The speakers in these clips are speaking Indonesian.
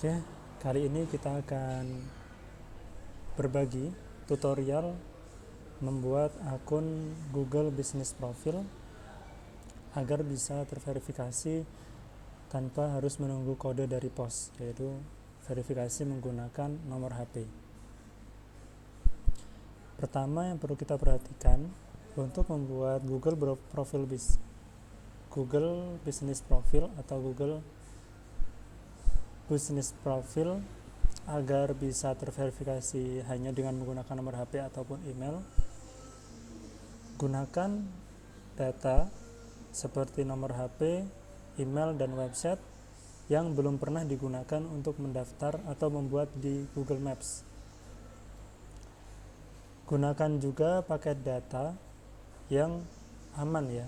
Oke, kali ini kita akan berbagi tutorial membuat akun Google Business Profile agar bisa terverifikasi tanpa harus menunggu kode dari pos, yaitu verifikasi menggunakan nomor HP. Pertama yang perlu kita perhatikan untuk membuat Google Business Profile atau Google Business Profile agar bisa terverifikasi hanya dengan menggunakan nomor HP ataupun email, gunakan data seperti nomor HP, email, dan website yang belum pernah digunakan untuk mendaftar atau membuat di Google Maps. Gunakan juga paket data yang aman ya,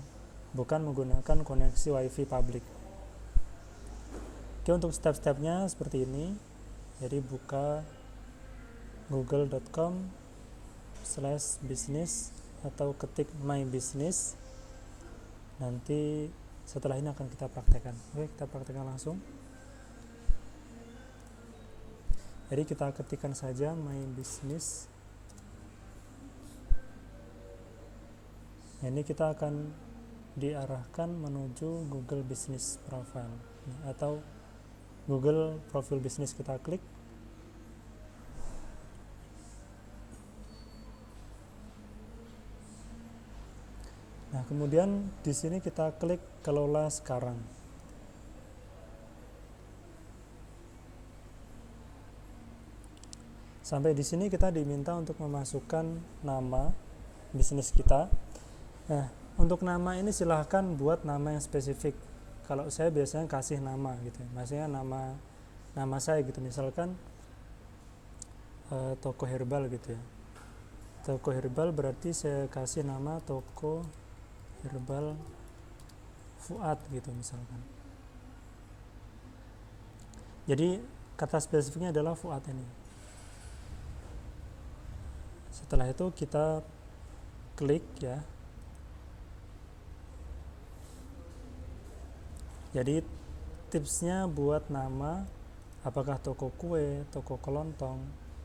bukan menggunakan koneksi WiFi publik. Oke, untuk step-stepnya seperti ini. Jadi buka google.com/business atau ketik my business. Nanti setelah ini akan kita praktekkan. Oke, kita praktekkan langsung. Jadi kita ketikkan saja my business. Nah, ini kita akan diarahkan menuju Google Business Profile atau Google Profile Business. Kita klik. Nah, kemudian di sini kita klik kelola sekarang. Sampai di sini kita diminta untuk memasukkan nama bisnis kita. Nah, untuk nama ini silahkan buat nama yang spesifik. Kalau saya biasanya kasih nama gitu, maksudnya nama saya gitu, misalkan toko herbal gitu ya. Toko herbal berarti saya kasih nama toko herbal Fuad gitu misalkan. Jadi kata spesifiknya adalah Fuad ini. Setelah itu kita klik ya. Jadi tipsnya buat nama, apakah toko kue, toko kelontong,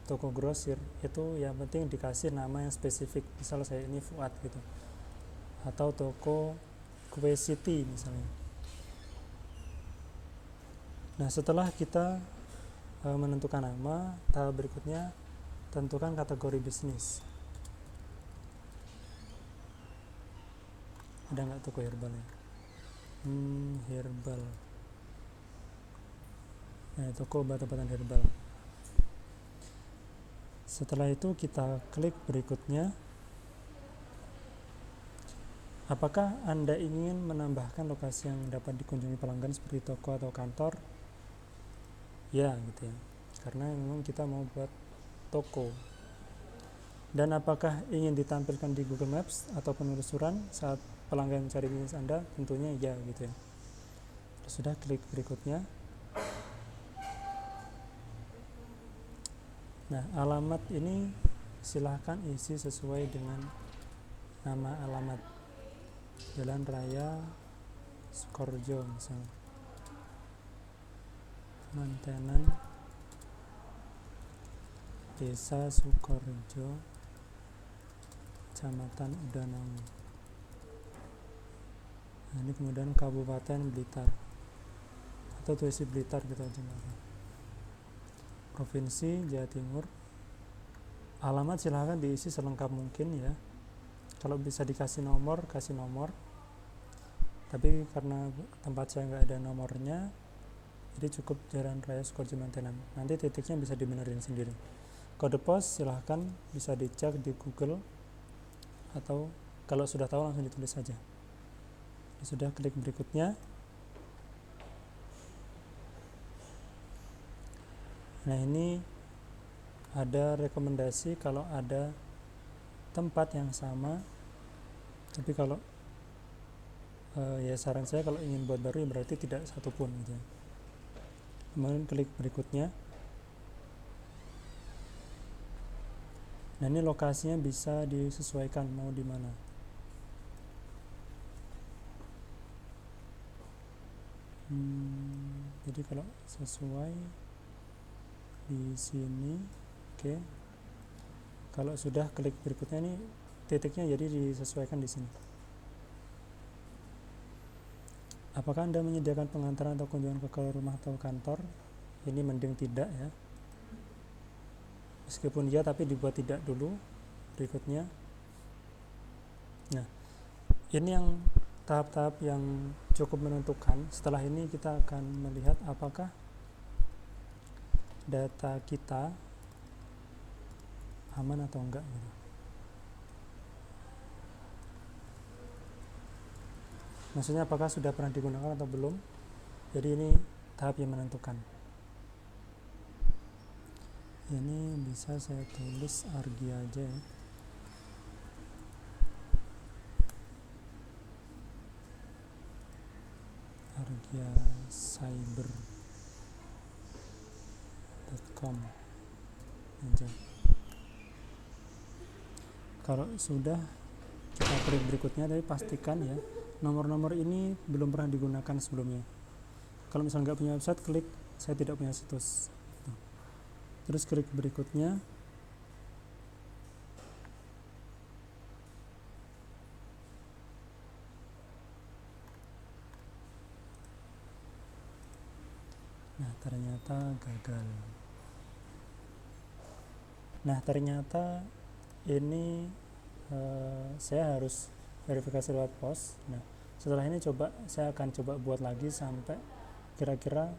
toko grosir, itu yang penting dikasih nama yang spesifik. Misal saya ini Fuad gitu, atau toko kue City misalnya. Nah, setelah kita menentukan nama, tahap berikutnya tentukan kategori bisnis. Ada nggak toko herbalnya? Herbal. Nah, toko obat-obatan herbal. Setelah itu kita klik berikutnya. Apakah Anda ingin menambahkan lokasi yang dapat dikunjungi pelanggan seperti toko atau kantor? Ya, gitu ya. Karena memang kita mau buat toko. Dan apakah ingin ditampilkan di Google Maps atau penelusuran saat pelanggan mencari bisnis Anda? Tentunya ya, gitu ya. Sudah, klik berikutnya. Nah, alamat ini silahkan isi sesuai dengan nama alamat. Jalan Raya Sukorjo misalnya, Mantenan, Desa Sukorjo, Kecamatan Udanau. Nah, ini kemudian Kabupaten Blitar atau tulis Blitar gitu aja. Provinsi Jawa Timur. Alamat silahkan diisi selengkap mungkin ya. Kalau bisa dikasih nomor, kasih nomor. Tapi karena tempat saya nggak ada nomornya, jadi cukup Jalan Raya Sukorjo Mantenan. Nanti titiknya bisa dibenerin sendiri. Kode pos silahkan bisa dicek di Google, atau kalau sudah tahu langsung ditulis saja. Sudah, klik berikutnya. Nah, ini ada rekomendasi kalau ada tempat yang sama, tapi kalau ya saran saya kalau ingin buat baru ya berarti tidak satupun gitu. Kemudian klik berikutnya. Nah, ini lokasinya bisa disesuaikan mau di mana. Jadi kalau sesuai, di sini. Oke. Kalau sudah, klik berikutnya, ini titiknya jadi disesuaikan di sini. Apakah Anda menyediakan pengantaran atau kunjungan ke rumah atau kantor? Ini mending tidak ya. Meskipun ya, tapi dibuat tidak dulu. Berikutnya. Nah, ini yang tahap-tahap yang cukup menentukan. Setelah ini kita akan melihat apakah data kita aman atau enggak gitu. Maksudnya apakah sudah pernah digunakan atau belum. Jadi ini tahap yang menentukan. Ini bisa saya tulis argi aja ya. argiacyber.com aja. Kalau sudah, kita klik berikutnya, tapi pastikan ya nomor-nomor ini belum pernah digunakan sebelumnya. Kalau misalnya nggak punya website, klik saya tidak punya situs. Terus klik berikutnya. Nah, ternyata gagal. Nah, ternyata ini saya harus verifikasi lewat pos. Nah, setelah ini saya akan coba buat lagi sampai kira-kira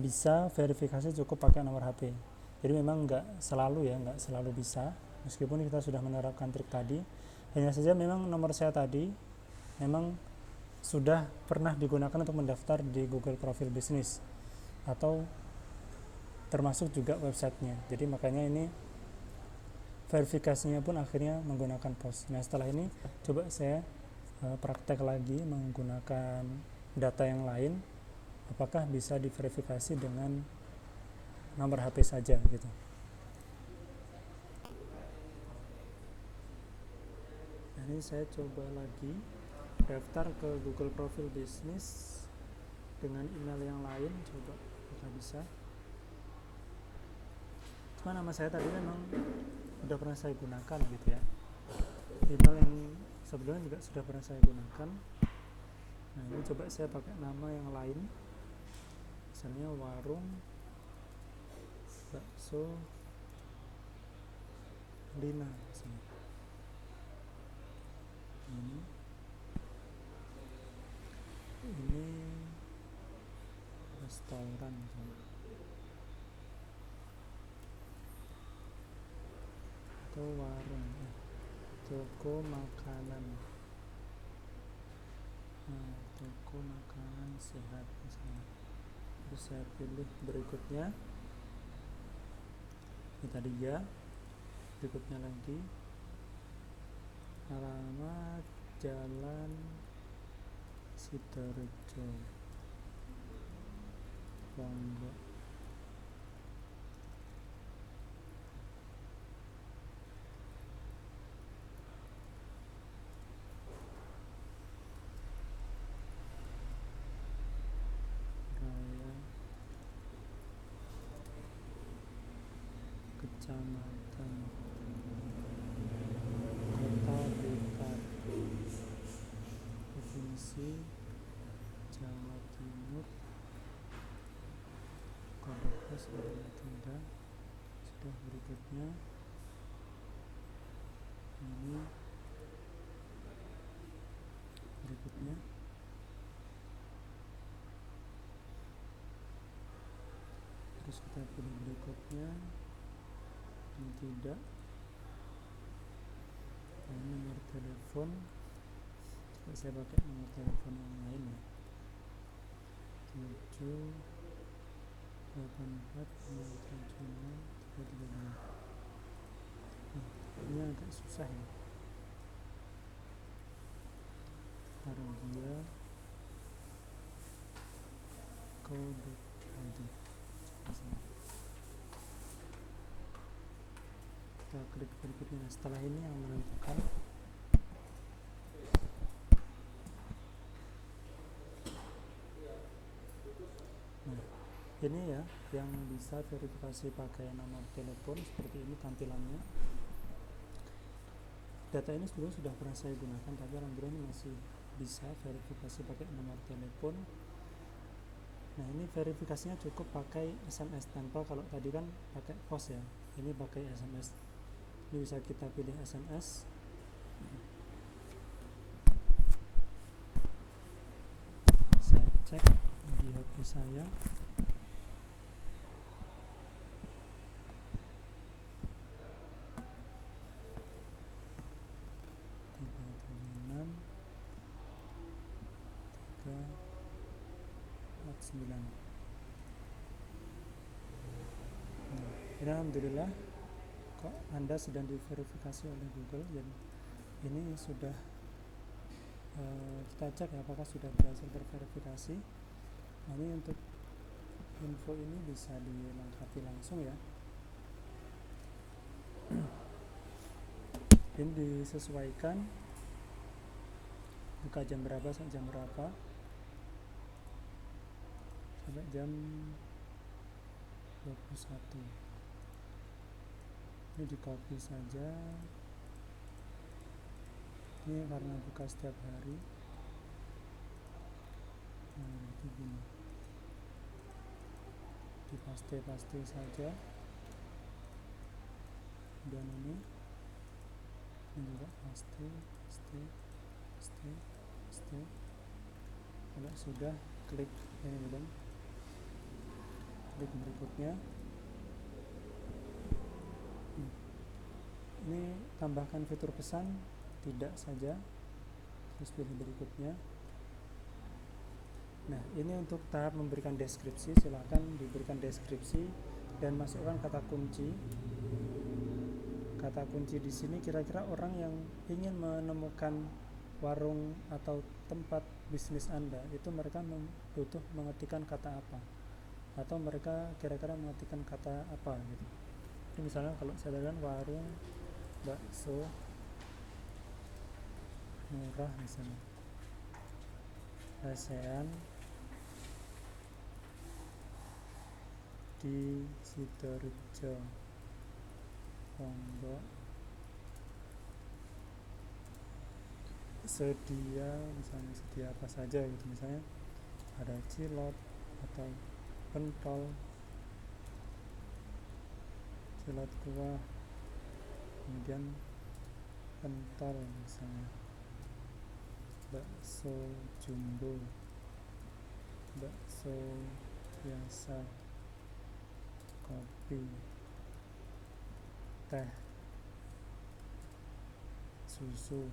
bisa verifikasi cukup pakai nomor HP. Jadi memang nggak selalu bisa, meskipun kita sudah menerapkan trik tadi. Hanya saja memang nomor saya tadi memang sudah pernah digunakan untuk mendaftar di Google Profil Bisnis atau termasuk juga websitenya. Jadi makanya ini verifikasinya pun akhirnya menggunakan pos. Nah, setelah ini coba saya praktek lagi menggunakan data yang lain, apakah bisa diverifikasi dengan nomor HP saja gitu. Nah, ini saya coba lagi daftar ke Google Profil Bisnis dengan email yang lain, coba apakah bisa. Cuma nama saya tadi memang sudah pernah saya gunakan gitu ya. Email yang sebelumnya juga sudah pernah saya gunakan. Nah, ini coba saya pakai nama yang lain, misalnya warung bakso Lina misalnya. Ini restoran misalnya, atau warung toko makanan. Nah, toko makanan sehat misalnya. Terus saya pilih berikutnya, ini tadi ya. Berikutnya lagi, alamat Jalan Sidorejo, Lombok. Raya Kecamatan Kota Blitar, Provinsi Jawa Timur, kode pos sudah. Berikutnya ini berikutnya terus kita pilih berikutnya, ini tidak. Ini nomor telepon, coba saya pakai nomor telepon yang lain ya, 784 ini agak susah ya. Arabia kode ID. Kita klik berikutnya. Setelah ini yang menentukan. Nah, Ini ya yang bisa verifikasi pakai nomor telepon, seperti ini tampilannya. Data ini sebelumnya sudah pernah saya gunakan, tapi alhamdulillah ini masih bisa verifikasi pakai nomor telepon. Nah, ini verifikasinya cukup pakai SMS, tanpa, kalau tadi kan pakai pos ya, ini pakai SMS. Ini bisa kita pilih SMS. Saya cek di HP saya. Nah, ini alhamdulillah kok Anda sedang diverifikasi oleh Google. Jadi ini sudah kita cek ya, apakah sudah berhasil terverifikasi. Nah, ini untuk info ini bisa dilengkapi langsung ya. Ini disesuaikan buka jam berapa sampai jam berapa, sampai jam 21. Ini di copy saja, ini karena buka setiap hari. Nah, itu gini, dipaste saja. Dan ini juga paste. Kalau sudah, klik ini belum, klik berikutnya. Ini tambahkan fitur pesan, tidak saja, terus pilih berikutnya. Nah, ini untuk tahap memberikan deskripsi, silakan diberikan deskripsi dan masukkan kata kunci. Kata kunci di sini kira-kira orang yang ingin menemukan warung atau tempat bisnis Anda itu mereka butuh mengetikkan kata apa, atau mereka kira-kira mengetikkan kata apa gitu. Jadi misalnya kalau saya lihat warung bakso murah misalnya, ASEAN di Sidoarjo, Lombok, sedia apa saja gitu, misalnya ada cilok atau pentol, cilok kuah, kemudian pentol misalnya, bakso jumbo, bakso biasa, kopi, teh, susu,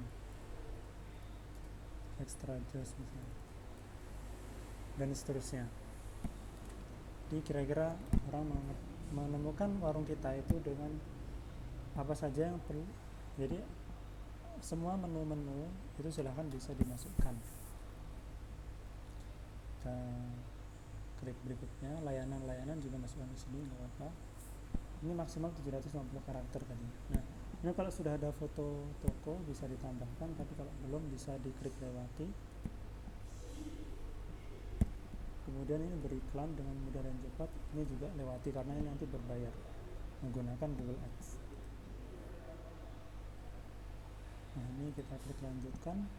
extra jos misalnya, dan seterusnya. Jadi kira-kira orang menemukan warung kita itu dengan apa saja yang perlu. Jadi semua menu-menu itu silahkan bisa dimasukkan. Kita klik berikutnya, layanan juga masukkan di sini, nggak apa-apa. Ini maksimal 750 karakter tadi. Nah, ini kalau sudah ada foto toko bisa ditambahkan, tapi kalau belum bisa diklik lewati. Kemudian ini beriklan dengan mudah dan cepat, ini juga lewati karena ini nanti berbayar menggunakan Google Ads. Nah, ini kita klik lanjutkan.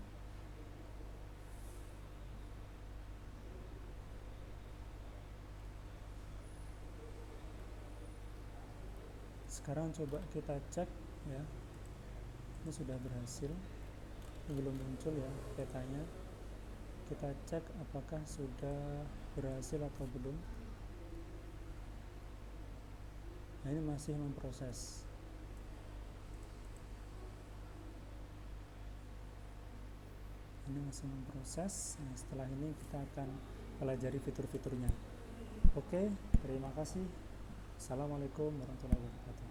Sekarang coba kita cek ya, ini sudah berhasil, ini belum muncul ya petanya. Kita cek apakah sudah berhasil atau belum. Nah, ini masih memproses. Ini masih memproses. Nah, setelah ini kita akan pelajari fitur-fiturnya. Oke, terima kasih. Assalamualaikum warahmatullahi wabarakatuh.